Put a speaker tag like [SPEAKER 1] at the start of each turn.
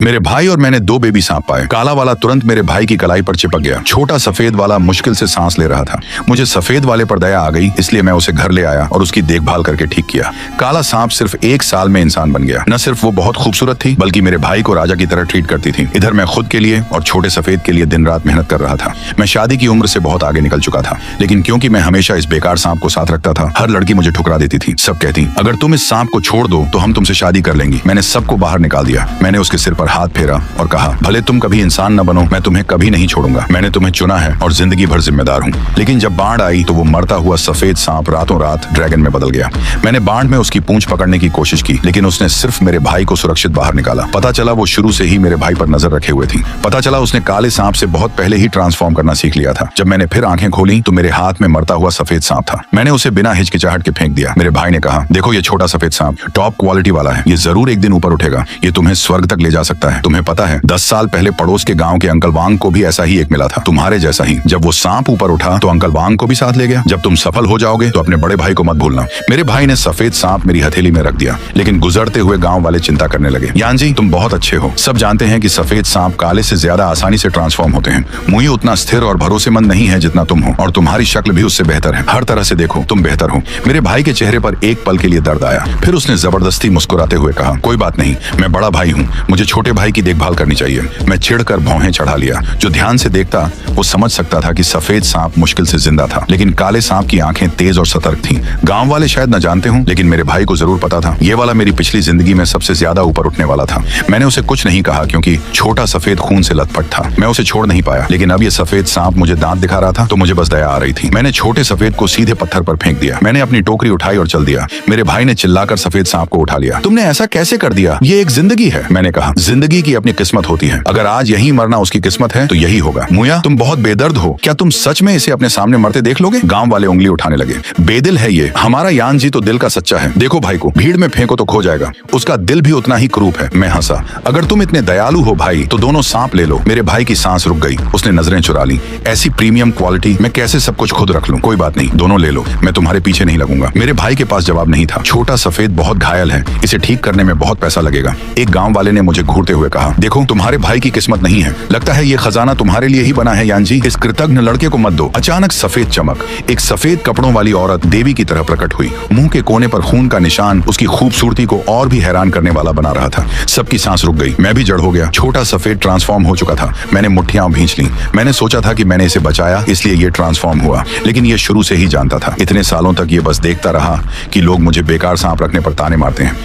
[SPEAKER 1] मेरे भाई और मैंने दो बेबी सांप पाए। काला वाला तुरंत मेरे भाई की कलाई पर चिपक गया। छोटा सफेद वाला मुश्किल से सांस ले रहा था। मुझे सफेद वाले पर दया आ गई, इसलिए मैं उसे घर ले आया और उसकी देखभाल करके ठीक किया। काला सांप सिर्फ 1 साल में इंसान बन गया। न सिर्फ वो बहुत खूबसूरत थी, बल्कि मेरे भाई को राजा की तरह ट्रीट करती थी। इधर मैं खुद के लिए और छोटे सफेद के लिए दिन रात मेहनत कर रहा था। मैं शादी की उम्र से बहुत आगे निकल चुका था, लेकिन क्योंकि मैं हमेशा इस बेकार सांप को साथ रखता था, हर लड़की मुझे ठुकरा देती थी। सब कहती, अगर तुम इस सांप को छोड़ दो तो हम तुमसे शादी कर लेंगी। मैंने सबको बाहर निकाल दिया। मैंने उसके सिर पर हाथ फेरा और कहा, भले तुम कभी इंसान न बनो, मैं तुम्हें कभी नहीं छोड़ूंगा। मैंने तुम्हें चुना है और जिंदगी भर जिम्मेदार हूँ। लेकिन जब बाढ़ आई तो वो मरता हुआ सफेद सांप रातों रात ड्रैगन में बदल गया। मैंने बाढ़ में उसकी पूंछ पकड़ने की कोशिश की, लेकिन उसने सिर्फ मेरे भाई को सुरक्षित बाहर निकाला। पता चला वो शुरू से ही मेरे भाई पर नजर रखे हुए थी। पता चला उसने काले सांप से बहुत पहले ही ट्रांसफॉर्म करना सीख लिया था। जब मैंने फिर आंखें खोली तो मेरे हाथ में मरता हुआ सफेद सांप था। मैंने उसे बिना हिचकिचाहट के फेंक दिया। मेरे भाई ने कहा, देखो ये छोटा सफेद सांप टॉप क्वालिटी वाला है, ये जरूर एक दिन ऊपर उठेगा। ये तुम्हें स्वर्ग तक ले जा सकता है। तुम्हें पता है 10 साल पहले पड़ोस के गांव के अंकल वांग को भी ऐसा ही एक मिला था, तुम्हारे जैसा ही। जब वो सांप ऊपर उठा तो अंकल वांग को भी साथ ले गया। जब तुम सफल हो जाओगे तो अपने बड़े भाई को मत भूलना। मेरे भाई ने सफेद सांप मेरी हथेली में रख दिया, लेकिन गुजरते हुए गांव वाले चिंता करने लगे। यान जी, तुम बहुत अच्छे हो। सब जानते हैं कि सफेद सांप काले से ज्यादा आसानी से ट्रांसफॉर्म होते हैं। मुई उतना स्थिर और भरोसेमंद नहीं है जितना तुम हो, और तुम्हारी शक्ल भी उससे बेहतर है। हर तरह से देखो, तुम बेहतर हो। मेरे भाई के चेहरे पर एक पल के लिए दर्द आया। फिर उसने जबरदस्ती मुस्कुराते हुए कहा, कोई बात नहीं, मैं बड़ा भाई हूँ, मुझे छोटे भाई की देखभाल करनी चाहिए। मैं चिढ़कर भौहें चढ़ा लिया। जो ध्यान से देखता वो समझ सकता था कि सफेद सांप मुश्किल से जिंदा था, लेकिन काले सांप की आंखें तेज और सतर्क थीं। गांव वाले शायद न जानते हों, लेकिन मेरे भाई को जरूर पता था। ये वाला मेरी पिछली जिंदगी में सबसे ज्यादा ऊपर उठने वाला था। मैंने उसे कुछ नहीं कहा, क्योंकि छोटा सफेद खून से लथपथ था। मैं उसे छोड़ नहीं पाया, लेकिन अब ये सफेद सांप मुझे दांत दिखा रहा था तो मुझे बस दया आ रही थी। मैंने छोटे सफेद को सीधे पत्थर पर फेंक दिया। मैंने अपनी टोकरी उठाई और चल दिया। मेरे भाई ने चिल्लाकर सफेद सांप को उठा लिया। तुमने ऐसा कैसे कर दिया? ये एक जिंदगी है। मैंने कहा, जिंदगी की अपनी किस्मत होती है। अगर आज यही मरना उसकी किस्मत है तो यही होगा। मुया, तुम बहुत बेदर्द हो। क्या तुम सच में इसे अपने सामने मरते देख लोगे? गांव वाले उंगली उठाने लगे। बेदिल है ये। हमारा यान जी तो दिल का सच्चा है। देखो भाई को भीड़ में फेंको तो खो जाएगा। उसका दिल भी उतना ही क्रूप है। मैं हंसा। अगर तुम इतने दयालु हो भाई तो दोनों सांप ले लो। मेरे भाई की सांस रुक गई। उसने नजरें चुरा ली। ऐसी प्रीमियम क्वालिटी मैं कैसे सब कुछ खुद रख लूं? कोई बात नहीं, दोनों ले लो, मैं तुम्हारे पीछे नहीं लगूंगा। मेरे भाई के पास जवाब नहीं था। छोटा सफेद बहुत घायल है, इसे ठीक करने में बहुत पैसा लगेगा। एक गांव वाले ने मुझे घूरते हुए कहा, देखो तुम्हारे भाई की किस्मत नहीं है। लगता है ये खजाना तुम्हारे लिए ही बना है यान जी। इस कृतज्ञ लड़के को मत दो। अचानक सफेद चमक, एक सफेद कपड़ों वाली औरत देवी की तरह प्रकट हुई। मुंह के कोने पर खून का निशान उसकी खूबसूरती को और भी हैरान करने वाला बना रहा था। सबकी सांस रुक गई। मैं भी जड़ हो गया। छोटा सफेद ट्रांसफॉर्म हो चुका था। मैंने मुट्ठियां भींच ली। मैंने सोचा था कि मैंने इसे बचाया, इसलिए ये ट्रांसफॉर्म हुआ, लेकिन ये शुरू से ही जानता था। इतने सालों तक ये बस देखता रहा कि लोग मुझे बेकार सांप रखने पर ताने मारते हैं।